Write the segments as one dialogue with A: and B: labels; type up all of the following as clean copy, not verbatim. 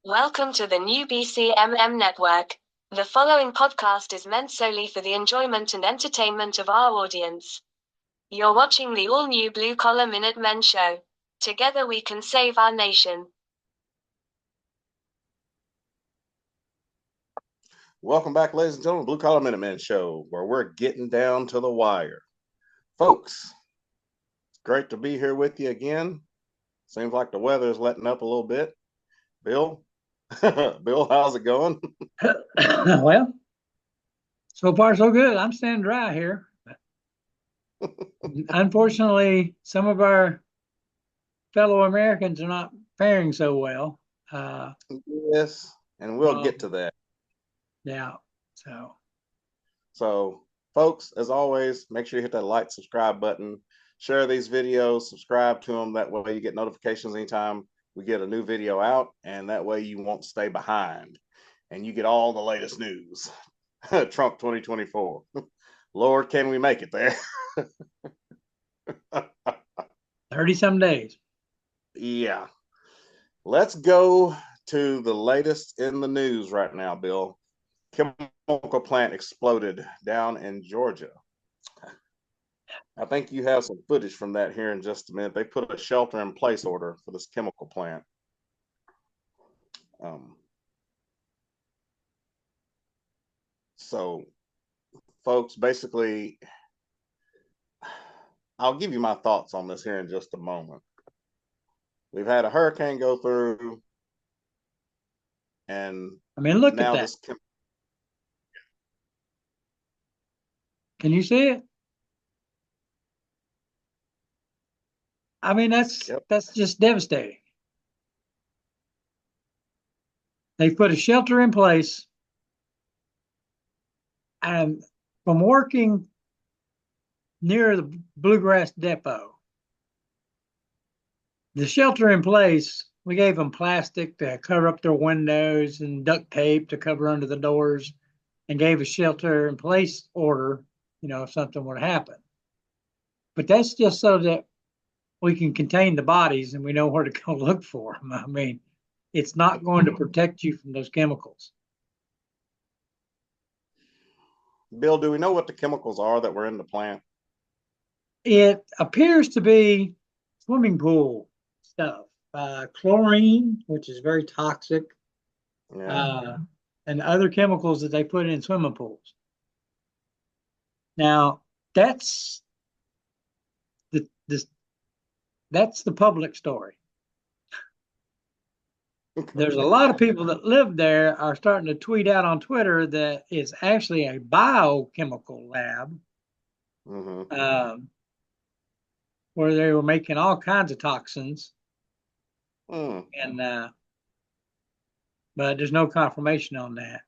A: Welcome to the new BCMM network. The following podcast is meant solely for the enjoyment and entertainment of our audience. You're watching the all-new Blue Collar Minutemen show. Together we can save our nation.
B: Welcome back, ladies and gentlemen, Blue Collar Minutemen show, where we're getting down to the wire. Folks, it's great to be here with you again. Seems like the weather is letting up a little bit. Bill, Bill, how's it going?
C: Well, so far so good. I'm staying dry here. Unfortunately, some of our fellow Americans are not faring so well.
B: Yes, and we'll get to that.
C: Yeah. So,
B: So, folks, as always, make sure you hit that like, subscribe button, share these videos, subscribe to them. That way you get notifications anytime we get a new video out, and that way you won't stay behind and you get all the latest news. Trump 2024. Lord, can we make it there?
C: 30 some days.
B: Yeah. Let's go to the latest in the news right now, Bill. Chemical plant exploded down in Georgia. I think you have some footage from that here in just a minute. They put a shelter in place order for this chemical plant. So, folks, basically, I'll give you my thoughts on this here in just a moment. We've had a hurricane go through, and
C: Look
B: now
C: at that. Can you see it? That's just devastating. They put a shelter in place, and from working near the Bluegrass Depot, the shelter in place, we gave them plastic to cover up their windows and duct tape to cover under the doors, and gave a shelter in place order, if something were to happen. But that's just so that we can contain the bodies and we know where to go look for them. It's not going to protect you from those chemicals.
B: Bill, do we know what the chemicals are that were in the plant?
C: It appears to be swimming pool stuff. Chlorine, which is very toxic, and other chemicals that they put in swimming pools. Now, that's the public story. There's a lot of people that live there are starting to tweet out on Twitter that it's actually a biochemical lab, where they were making all kinds of toxins, and but there's no confirmation on that.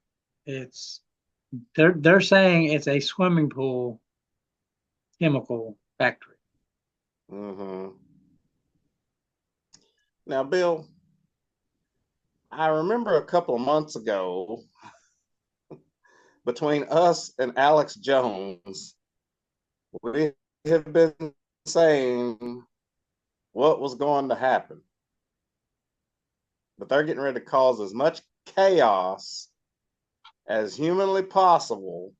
C: They're saying it's a swimming pool chemical factory.
B: Now, Bill, I remember a couple of months ago, between us and Alex Jones, we have been saying what was going to happen. But they're getting ready to cause as much chaos as humanly possible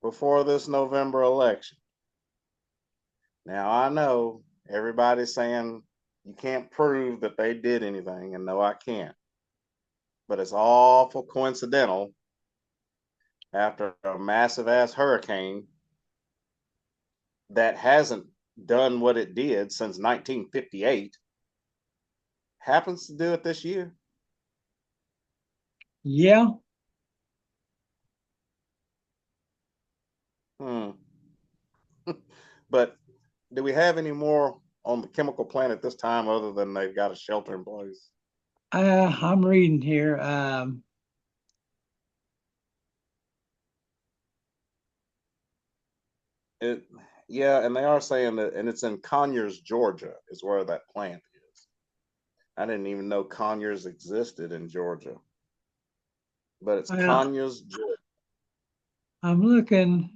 B: before this November election. Now, I know everybody's saying you can't prove that they did anything, and no, I can't. But it's awful coincidental after a massive ass hurricane that hasn't done what it did since 1958 happens to do it this year.
C: Yeah.
B: But do we have any more on the chemical plant at this time other than they've got a shelter in place?
C: I'm reading here.
B: And they are saying that, and it's in Conyers, Georgia, is where that plant is. I didn't even know Conyers existed in Georgia, but it's Conyers, Georgia.
C: I'm looking.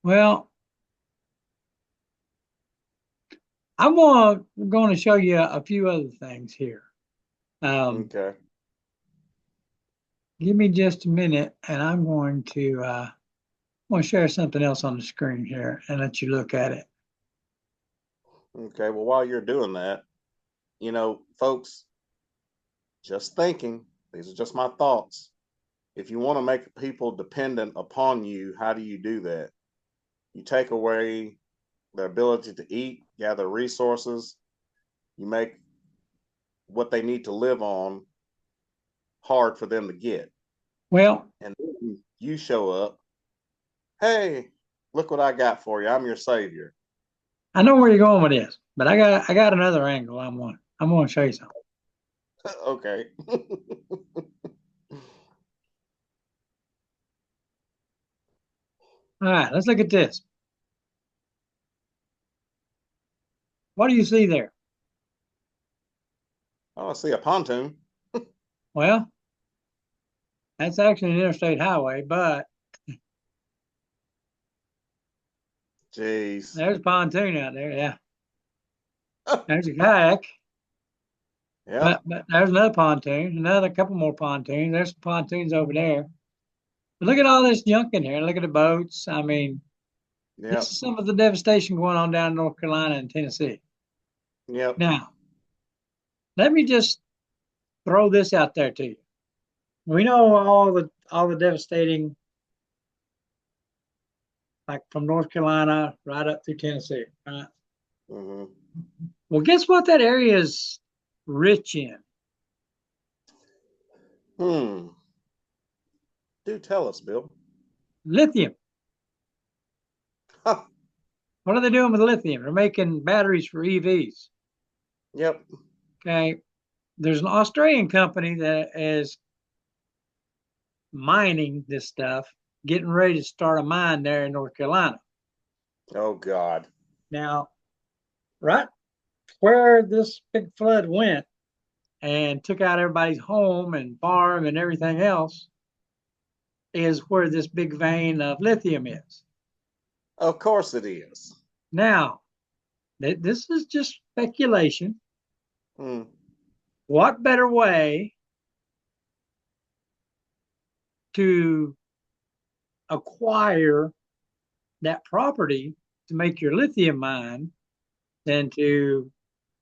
C: Well, I'm going to show you a few other things here.
B: Okay.
C: Give me just a minute, and I'm going to share something else on the screen here and let you look at it.
B: Okay. Well, while you're doing that, folks, just thinking, these are just my thoughts. If you want to make people dependent upon you, how do you do that? You take away their ability to eat, gather resources, you make what they need to live on hard for them to get.
C: Well,
B: And then you show up, hey, look what I got for you. I'm your savior.
C: I know where you're going with this, but I got another angle. I'm going to show you something.
B: Okay.
C: All right, let's look at this. What do you see there?
B: Oh, I see a pontoon.
C: Well, that's actually an interstate highway, but
B: Jeez.
C: there's a pontoon out there. Yeah, there's a kayak.
B: Yeah.
C: But there's another pontoon, another couple more pontoons. There's some pontoons over there. But look at all this junk in here. Look at the boats. I mean,
B: Yep.
C: this is some of the devastation going on down in North Carolina and Tennessee.
B: Yep.
C: Now, let me just throw this out there to you. We know all the devastating, like from North Carolina right up through Tennessee, right?
B: Mm-hmm.
C: Well, guess what that area is rich in?
B: Do tell us, Bill.
C: Lithium.
B: Huh.
C: What are they doing with lithium? They're making batteries for EVs.
B: Yep.
C: Okay. There's an Australian company that is mining this stuff, getting ready to start a mine there in North Carolina.
B: Oh God.
C: Now, right where this big flood went and took out everybody's home and farm and everything else is where this big vein of lithium is.
B: Of course it is.
C: Now, this is just speculation.
B: Hmm.
C: What better way to acquire that property to make your lithium mine than to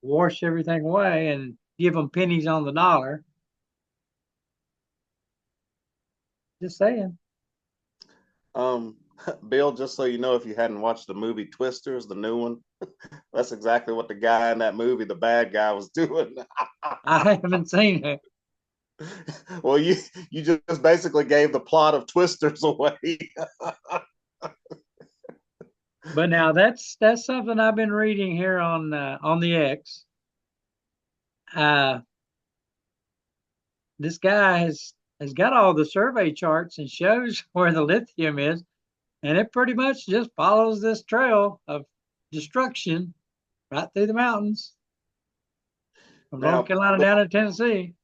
C: wash everything away and give them pennies on the dollar? Just saying.
B: Bill, just so you know, if you hadn't watched the movie Twisters, the new one, that's exactly what the guy in that movie, the bad guy, was doing.
C: I haven't seen it.
B: Well, you just basically gave the plot of Twisters away.
C: But now that's something I've been reading here on the X. This guy has got all the survey charts and shows where the lithium is, and it pretty much just follows this trail of destruction right through the mountains from North
B: Now,
C: Carolina down to Tennessee.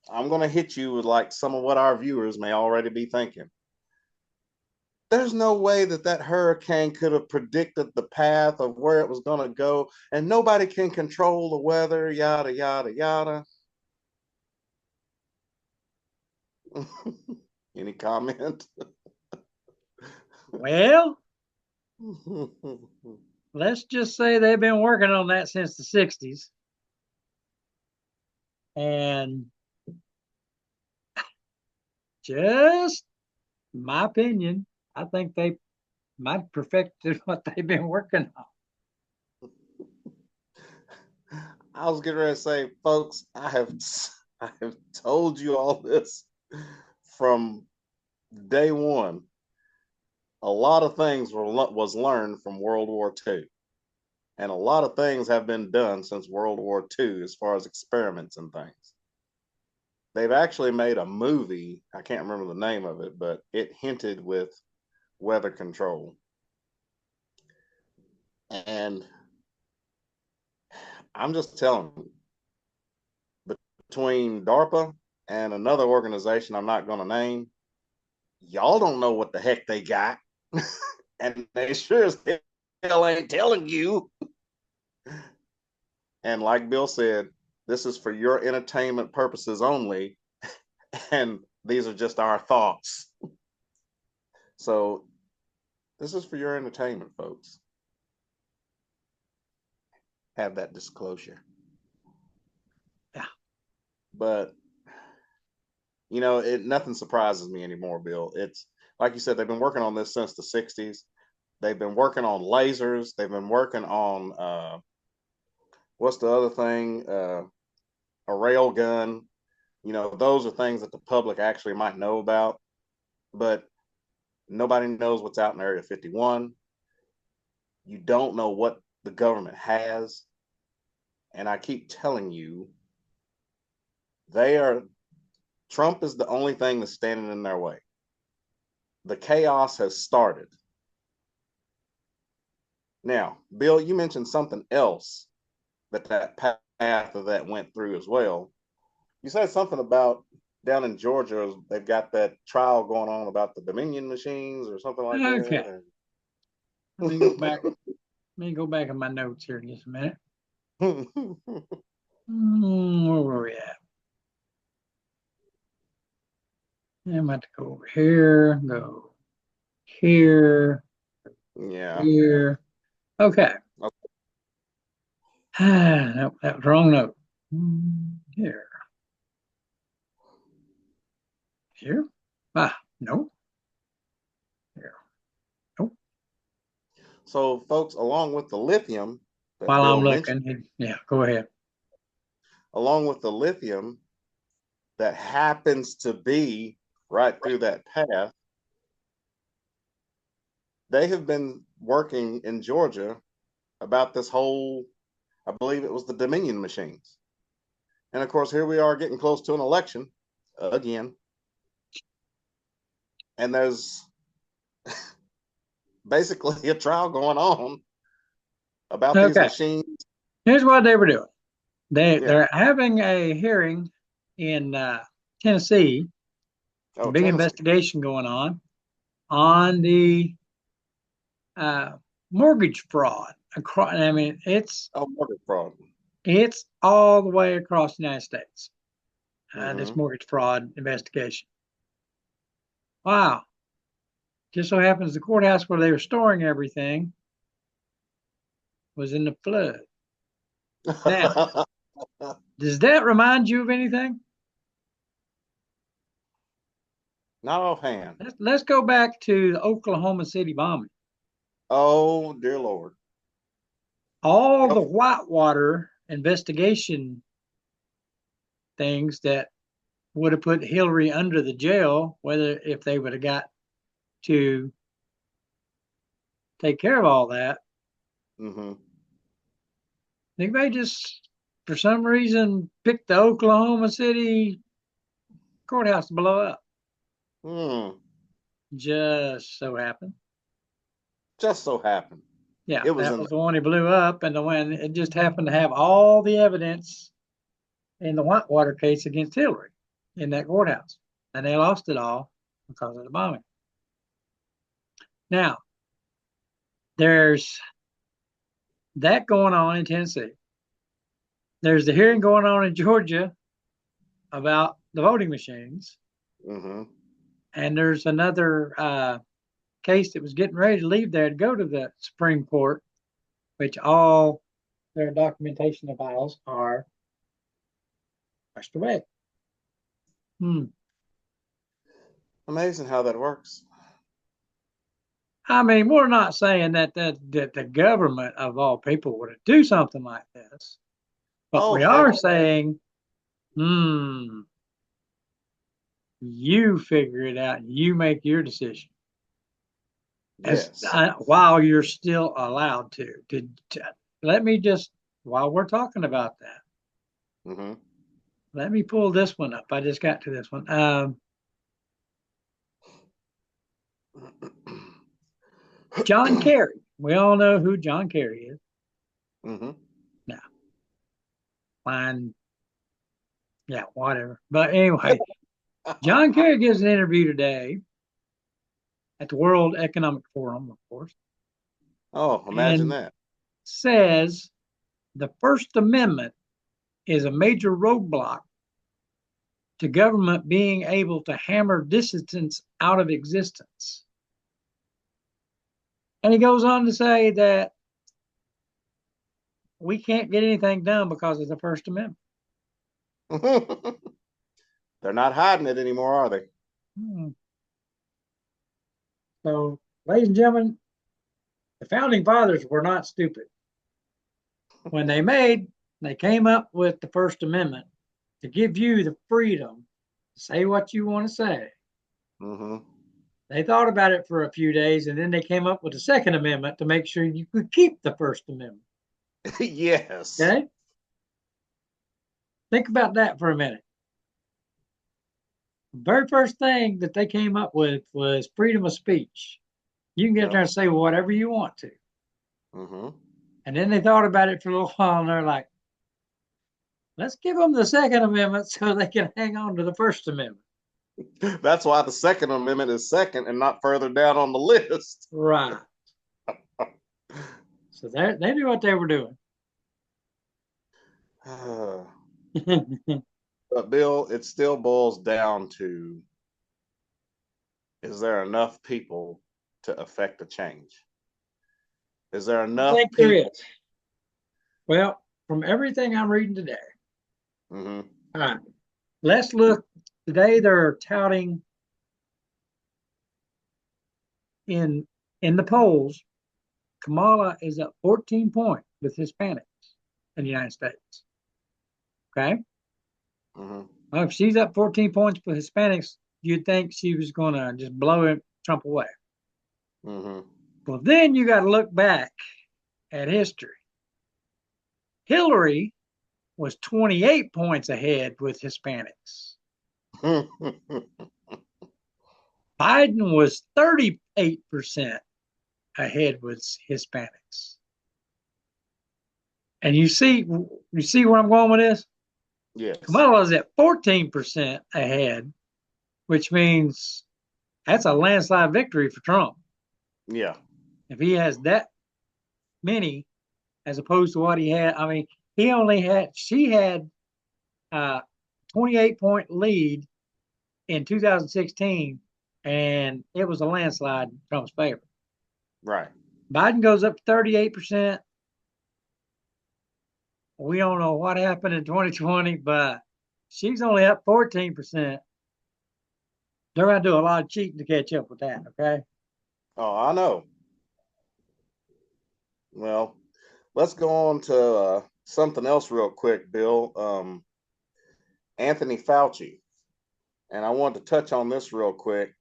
B: I'm going to hit you with like some of what our viewers may already be thinking. There's no way that hurricane could have predicted the path of where it was going to go, and nobody can control the weather, yada, yada, yada. Any comment?
C: Well, let's just say they've been working on that since the 60s. And just my opinion, I think they might have perfected what they've been working on.
B: I was getting ready to say, folks, I have told you all this from day one. A lot of things was learned from World War II, and a lot of things have been done since World War II as far as experiments and things. They've actually made a movie. I can't remember the name of it, but it hinted with weather control. And I'm just telling you, between DARPA and another organization I'm not going to name, y'all don't know what the heck they got. And they sure as hell ain't telling you. And like Bill said, this is for your entertainment purposes only. And these are just our thoughts. So this is for your entertainment, folks. Have that disclosure.
C: Yeah.
B: But nothing surprises me anymore, Bill. It's like you said, they've been working on this since the 60s. They've been working on lasers. They've been working on what's the other thing? A rail gun. Those are things that the public actually might know about, but nobody knows what's out in Area 51. You don't know what the government has. And I keep telling you, Trump is the only thing that's standing in their way. The chaos has started. Now, Bill, you mentioned something else that path of that went through as well. You said something about down in Georgia, they've got that trial going on about the Dominion machines or something like
C: Okay.
B: that.
C: Let me go back. Let me go back in my notes here in just a minute. Where were we at? I'm about to go over here, go here,
B: Yeah.
C: here. Okay. Nope, that was wrong note. Here. Here? No. Here. Nope.
B: So, folks, along with the lithium that
C: While
B: Bill
C: I'm
B: mentioned,
C: looking, yeah, go ahead.
B: along with the lithium that happens to be right through that path, they have been working in Georgia about this whole, I believe it was the Dominion machines. And of course, here we are getting close to an election again. And there's basically a trial going on about these machines.
C: Here's what they were doing. They're having a hearing in Tennessee, a big investigation going on the mortgage fraud. I mean, it's
B: mortgage fraud.
C: It's all the way across the United States. This mortgage fraud investigation. Wow. Just so happens the courthouse where they were storing everything was in the flood. Now, does that remind you of anything?
B: Not offhand.
C: Let's go back to the Oklahoma City bombing.
B: Oh, dear Lord.
C: All the Whitewater investigation things that would have put Hillary under the jail, if they would have got to take care of all that. They may just, for some reason, pick the Oklahoma City courthouse to blow up. Just so happened.
B: Just so happened.
C: Yeah, that was the one he blew up, and the one it just happened to have all the evidence in the Whitewater case against Hillary in that courthouse, and they lost it all because of the bombing. Now, there's that going on in Tennessee. There's the hearing going on in Georgia about the voting machines. And there's another case that was getting ready to leave there to go to the Supreme Court, which all their documentation files are pushed away.
B: Amazing how that works.
C: I mean, we're not saying that the government of all people would do something like this, but we are saying, you figure it out. You make your decision. Yes. While you're still allowed to. Let me just, while we're talking about that, let me pull this one up. I just got to this one. John Kerry. We all know who John Kerry is. Now, fine. Yeah, whatever. But anyway, John Kerry gives an interview today at the World Economic Forum, of course.
B: Oh, imagine that.
C: Says the First Amendment is a major roadblock to government being able to hammer dissidents out of existence. And he goes on to say that we can't get anything done because of the First Amendment.
B: They're not hiding it anymore, are they?
C: So, ladies and gentlemen, the founding fathers were not stupid. When they came up with the First Amendment to give you the freedom to say what you want to say.
B: Mm-hmm.
C: They thought about it for a few days, and then they came up with the Second Amendment to make sure you could keep the First Amendment.
B: Yes.
C: Okay? Think about that for a minute. The very first thing that they came up with was freedom of speech. You can get there and say whatever you want to.
B: Mm-hmm.
C: And then they thought about it for a little while, and they're like, let's give them the Second Amendment so they can hang on to the First Amendment.
B: That's why the Second Amendment is second and not further down on the list.
C: Right. So they knew what they were doing.
B: But Bill, it still boils down to, is there enough people to affect a change? Is there enough
C: I think
B: people?
C: there is. Well, from everything I'm reading today,
B: Mm-hmm.
C: all right, let's look. Today they're touting in the polls, Kamala is up 14 points with Hispanics in the United States. Okay?
B: Mm-hmm.
C: Well, if she's up 14 points for Hispanics, you'd think she was going to just blow Trump away.
B: Mm-hmm.
C: Well, then you got to look back at history. Hillary was 28 points ahead with Hispanics. Biden was 38% ahead with Hispanics. And you see where I'm going with this?
B: Yes.
C: Kamala's at 14% ahead, which means that's a landslide victory for Trump.
B: Yeah.
C: If he has that many, as opposed to what he had, I mean, she had a 28-point lead in 2016, and it was a landslide in Trump's favor.
B: Right.
C: Biden goes up 38%. We don't know what happened in 2020, but she's only up 14%. They're going to do a lot of cheating to catch up with that, okay?
B: Oh, I know. Well, let's go on to something else real quick, Bill. Anthony Fauci. And I want to touch on this real quick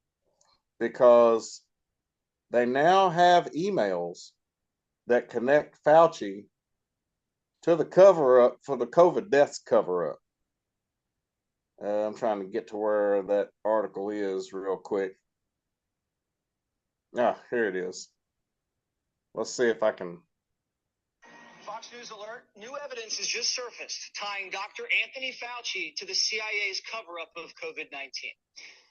B: because they now have emails that connect Fauci to the cover-up for the COVID deaths cover-up. I'm trying to get to where that article is real quick. Ah, here it is. Let's see if I can.
D: Fox News alert. New evidence has just surfaced tying Dr. Anthony Fauci to the CIA's cover-up of COVID-19.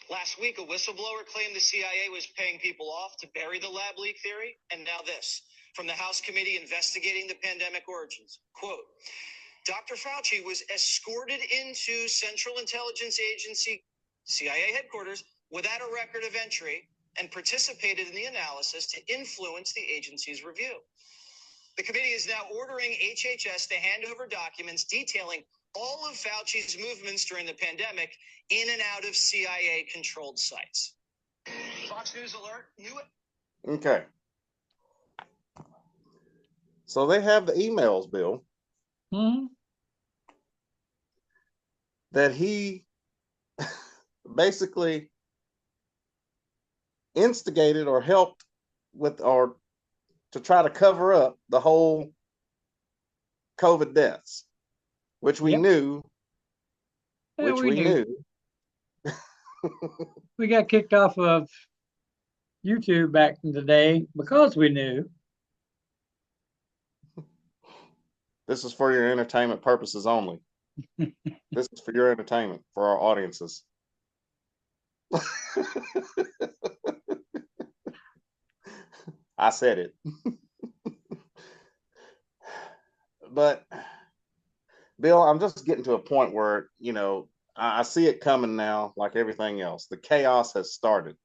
D: Last week, a whistleblower claimed the CIA was paying people off to bury the lab leak theory. And now this, from the House committee investigating the pandemic origins. Quote, Dr. Fauci was escorted into Central Intelligence Agency, CIA headquarters, without a record of entry and participated in the analysis to influence the agency's review. The committee is now ordering HHS to hand over documents detailing all of Fauci's movements during the pandemic in and out of CIA-controlled sites. Fox News alert.
B: Okay. So they have the emails, Bill, that he basically instigated or helped with, or to try to cover up the whole COVID deaths, which we knew.
C: Yeah,
B: which we knew.
C: We got kicked off of YouTube back in the day because we knew.
B: This is for your entertainment purposes only. This is for your entertainment, for our audiences. I said it. But Bill, I'm just getting to a point where, I see it coming now, like everything else. The chaos has started.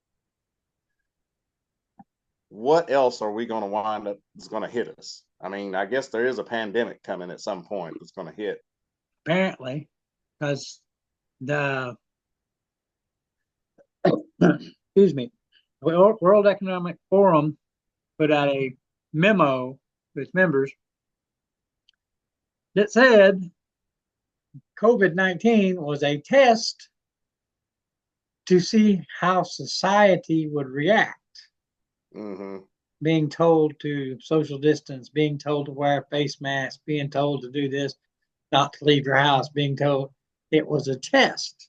B: What else are we going to wind up that's going to hit us? I mean, I guess there is a pandemic coming at some point that's going to hit.
C: Apparently, because the excuse me, World Economic Forum put out a memo to its members that said COVID-19 was a test to see how society would react.
B: Mm-hmm.
C: Being told to social distance, being told to wear a face mask, being told to do this, not to leave your house, being told it was a test.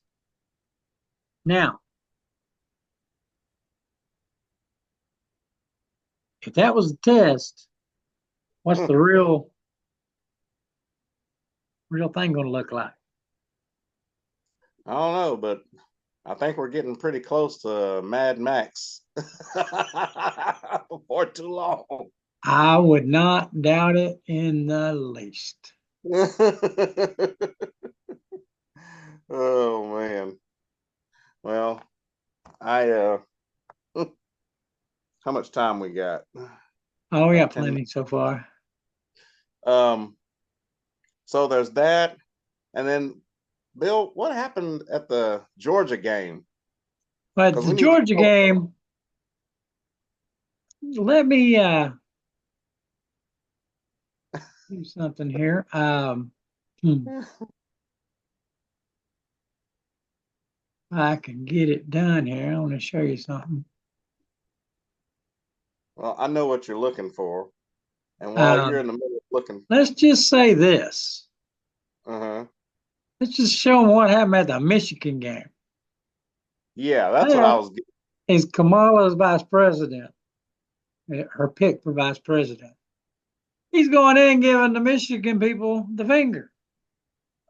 C: Now, if that was a test, what's the real thing going to look like?
B: I don't know, but I think we're getting pretty close to Mad Max before too long.
C: I would not doubt it in the least.
B: Oh man. Well, how much time we got?
C: Oh, we got
B: 10
C: plenty so far.
B: So there's that. And then Bill, what happened at the Georgia game?
C: But the Georgia game, let me do something here. I can get it done here. I want to show you something.
B: Well, I know what you're looking for. And while you're in the middle of looking.
C: Let's just say this.
B: Uh-huh.
C: Let's just show them what happened at the Michigan game.
B: Yeah, that's what I was getting.
C: Is Kamala's vice president, her pick for vice president. He's going in giving the Michigan people the finger.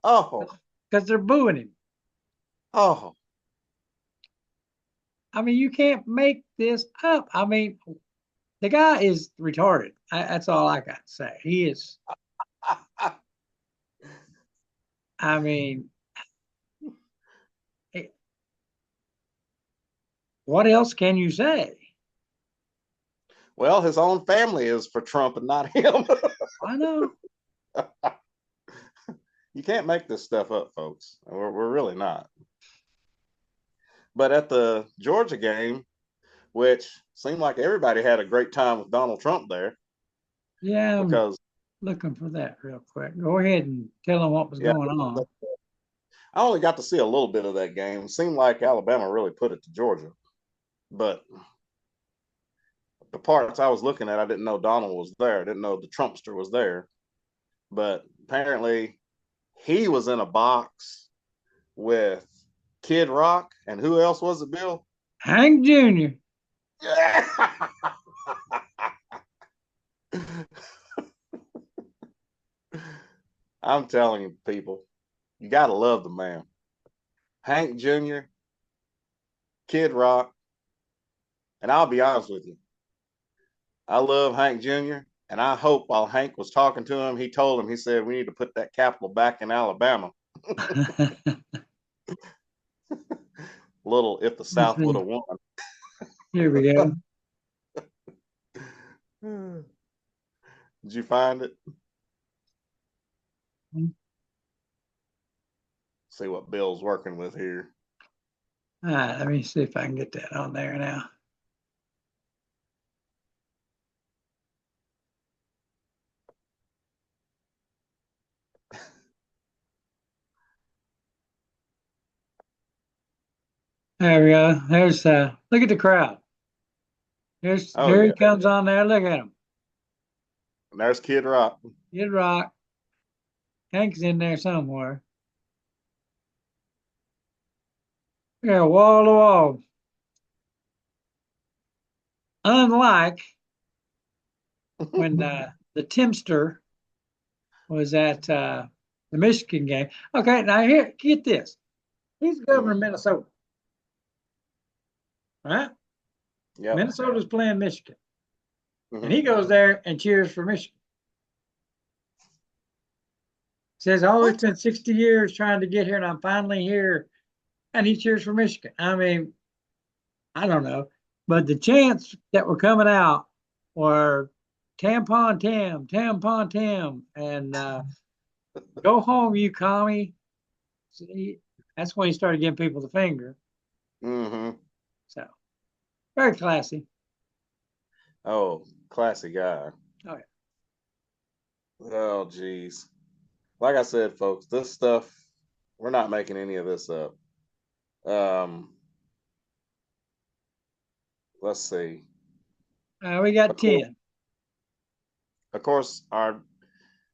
B: Oh.
C: Because they're booing him.
B: Oh.
C: I mean, you can't make this up. I mean, the guy is retarded. That's all I got to say. He is. I mean, what else can you say?
B: Well, his own family is for Trump and not him.
C: I know.
B: You can't make this stuff up, folks. We're really not. But at the Georgia game, which seemed like everybody had a great time with Donald Trump there.
C: Yeah,
B: because
C: looking for that real quick. Go ahead and tell them what was going on.
B: I only got to see a little bit of that game. It seemed like Alabama really put it to Georgia. But the parts I was looking at, I didn't know Donald was there. I didn't know the Trumpster was there. But apparently he was in a box with Kid Rock. And who else was it, Bill?
C: Hank Jr.
B: I'm telling you, people, you got to love the man. Hank Jr., Kid Rock, and I'll be honest with you, I love Hank Jr., and I hope while Hank was talking to him, he told him, he said, we need to put that capital back in Alabama. Little if the South would have won.
C: Here we go.
B: Did you find it? See what Bill's working with here.
C: All right, let me see if I can get that on there now. There we go. There's look at the crowd. Here he comes on there. Look at him.
B: And there's Kid Rock.
C: Kid Rock. Hank's in there somewhere. Yeah, wall to wall. Unlike when the Timster was at the Michigan game. Okay, now here, get this. He's governor of Minnesota. Right?
B: Yeah.
C: Minnesota's playing Michigan. And he goes there and cheers for Michigan. Says, oh, it's been 60 years trying to get here and I'm finally here. And he cheers for Michigan. I mean, I don't know. But the chants that were coming out were Tampon Tim, and go home, you commie. See, that's when he started giving people the finger.
B: Mm-hmm.
C: So, very classy.
B: Oh, classy guy.
C: Oh, yeah.
B: Oh, geez. Like I said, folks, this stuff, we're not making any of this up. Let's see.
C: We got
B: Of course,
C: 10.
B: of course, our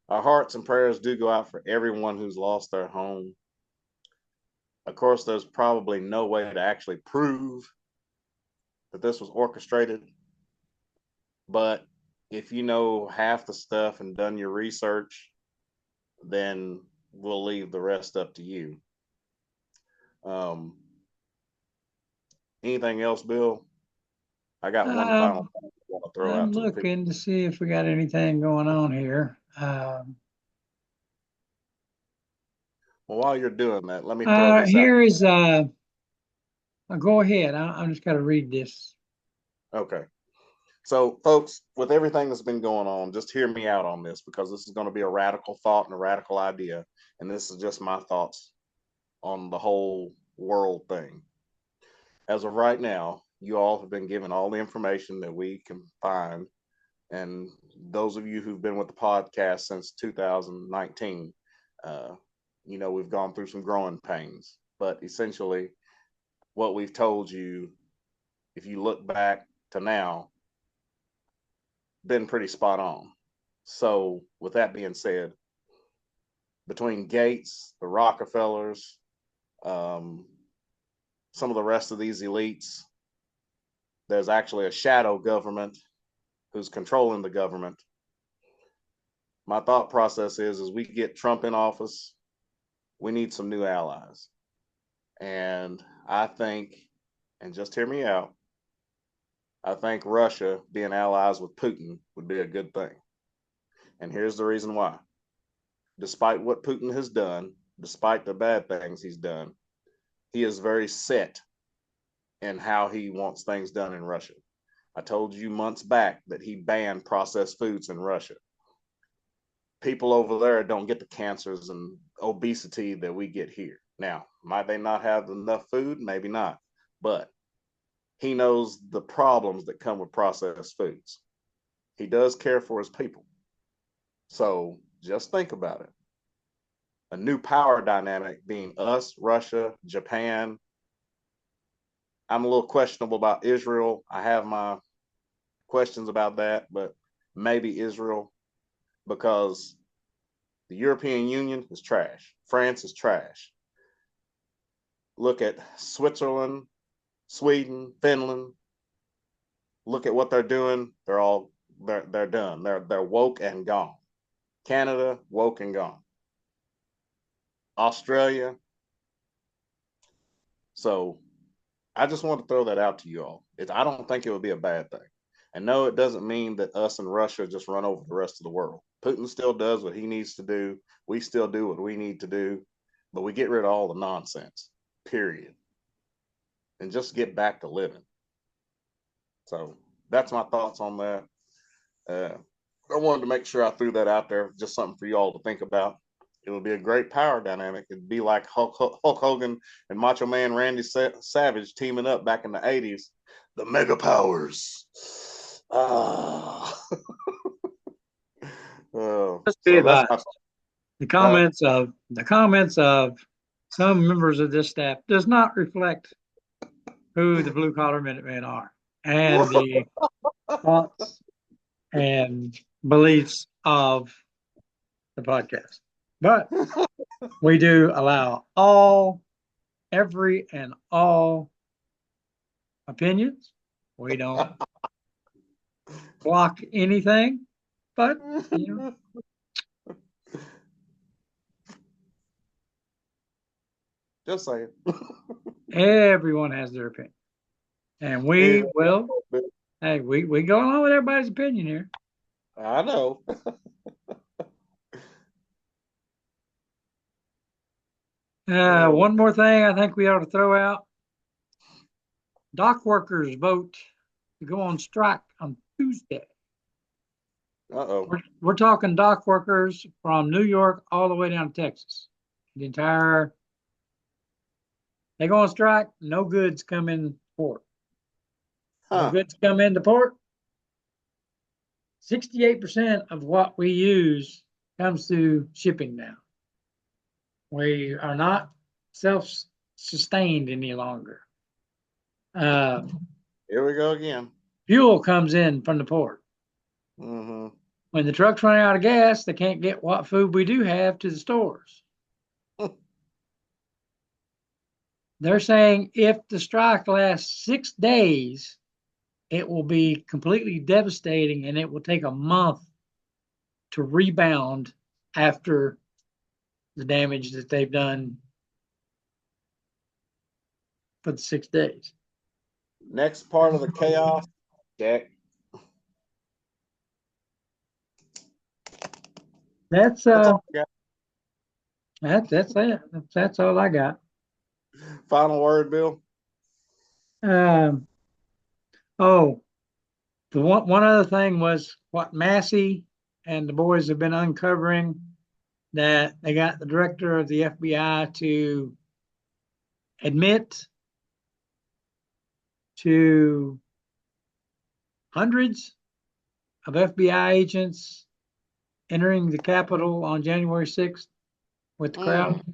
B: hearts and prayers do go out for everyone who's lost their home. Of course, there's probably no way to actually prove that this was orchestrated. But if you know half the stuff and done your research, then we'll leave the rest up to you. Anything else, Bill? I got one final thing I want to throw
C: I'm
B: out to the people.
C: looking to see if we got anything going on here.
B: Well, while you're doing that, let me throw this
C: Here
B: out.
C: is, go ahead. I'm just got to read this.
B: Okay. So, folks, with everything that's been going on, just hear me out on this because this is going to be a radical thought and a radical idea. And this is just my thoughts on the whole world thing. As of right now, you all have been given all the information that we can find. And those of you who've been with the podcast since 2019, we've gone through some growing pains. But essentially, what we've told you, if you look back to now, been pretty spot on. So, with that being said, between Gates, the Rockefellers, some of the rest of these elites, there's actually a shadow government who's controlling the government. My thought process is, as we get Trump in office, we need some new allies. And I think, and just hear me out, I think Russia being allies with Putin would be a good thing. And here's the reason why. Despite what Putin has done, despite the bad things he's done, he is very set in how he wants things done in Russia. I told you months back that he banned processed foods in Russia. People over there don't get the cancers and obesity that we get here. Now, might they not have enough food? Maybe not. But he knows the problems that come with processed foods. He does care for his people. So just think about it. A new power dynamic being us, Russia, Japan. I'm a little questionable about Israel. I have my questions about that, but maybe Israel, because the European Union is trash. France is trash. Look at Switzerland, Sweden, Finland. Look at what they're doing. They're done. They're woke and gone. Canada, woke and gone. Australia. So I just want to throw that out to you all. I don't think it would be a bad thing. And no, it doesn't mean that us and Russia just run over the rest of the world. Putin still does what he needs to do. We still do what we need to do. But we get rid of all the nonsense, period. And just get back to living. So that's my thoughts on that. I wanted to make sure I threw that out there, just something for you all to think about. It would be a great power dynamic. It'd be like Hulk Hogan and Macho Man Randy Savage teaming up back in the 80s. The mega powers.
C: Let's be advised. The comments of some members of this staff does not reflect who the Blue Collar Minutemen are and the thoughts and beliefs of the podcast. But we do allow every and all opinions. We don't block anything, but
B: just saying.
C: Everyone has their opinion. And we will, hey, we go along with everybody's opinion here.
B: I know.
C: One more thing I think we ought to throw out. Dock workers vote to go on strike on Tuesday.
B: Uh-oh.
C: We're talking dock workers from New York all the way down to Texas. They go on strike, no goods come in port. No
B: Huh.
C: goods come into port. 68% of what we use comes through shipping now. We are not self-sustained any longer.
B: Here we go again.
C: Fuel comes in from the port.
B: Mm-hmm.
C: When the trucks run out of gas, they can't get what food we do have to the stores. They're saying if the strike lasts 6 days, it will be completely devastating and it will take a month to rebound after the damage that they've done for the 6 days.
B: Next part of the chaos, Jack.
C: That's
B: all I got.
C: that's it. That's all I got.
B: Final word, Bill.
C: Oh, the one other thing was what Massey and the boys have been uncovering, that they got the director of the FBI to admit to hundreds of FBI agents entering the Capitol on January 6th with the crowd.
B: Oh,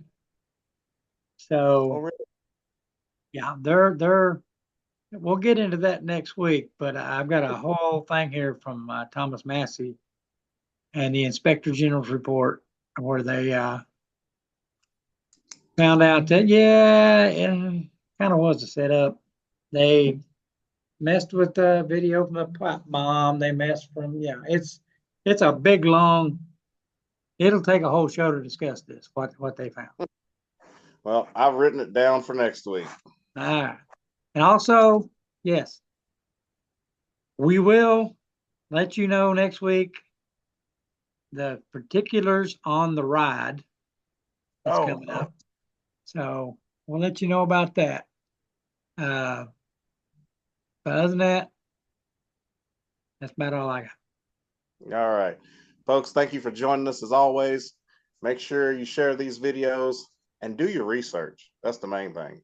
C: So
B: really?
C: yeah, we'll get into that next week, but I've got a whole thing here from Thomas Massey and the Inspector General's report where they found out that, yeah, it kind of was a setup. They messed with the video from the pipe bomb. They messed yeah, it's a big, long, it'll take a whole show to discuss this, what they found.
B: Well, I've written it down for next week.
C: All right. And also, yes, we will let you know next week the particulars on the ride that's coming up. So we'll let you know about that. But other than that, that's about all I got.
B: All right. Folks, thank you for joining us as always. Make sure you share these videos and do your research. That's the main thing.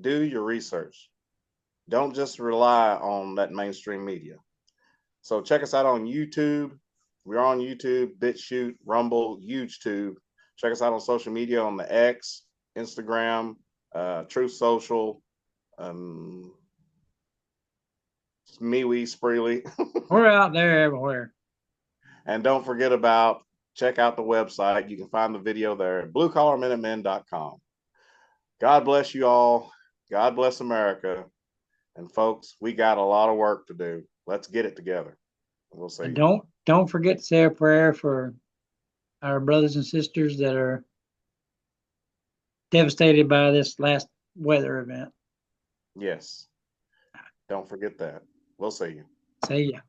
B: Do your research. Don't just rely on that mainstream media. So check us out on YouTube. We're on YouTube, BitChute, Rumble, YouTube. Check us out on social media on the X, Instagram, Truth Social, MeWe, Spreely.
C: We're out there everywhere.
B: And don't forget about, check out the website. You can find the video there at bluecollarminutemen.com. God bless you all. God bless America. And folks, we got a lot of work to do. Let's get it together. We'll see.
C: And don't forget to say a prayer for our brothers and sisters that are devastated by this last weather event.
B: Yes. Don't forget that. We'll see you.
C: See ya.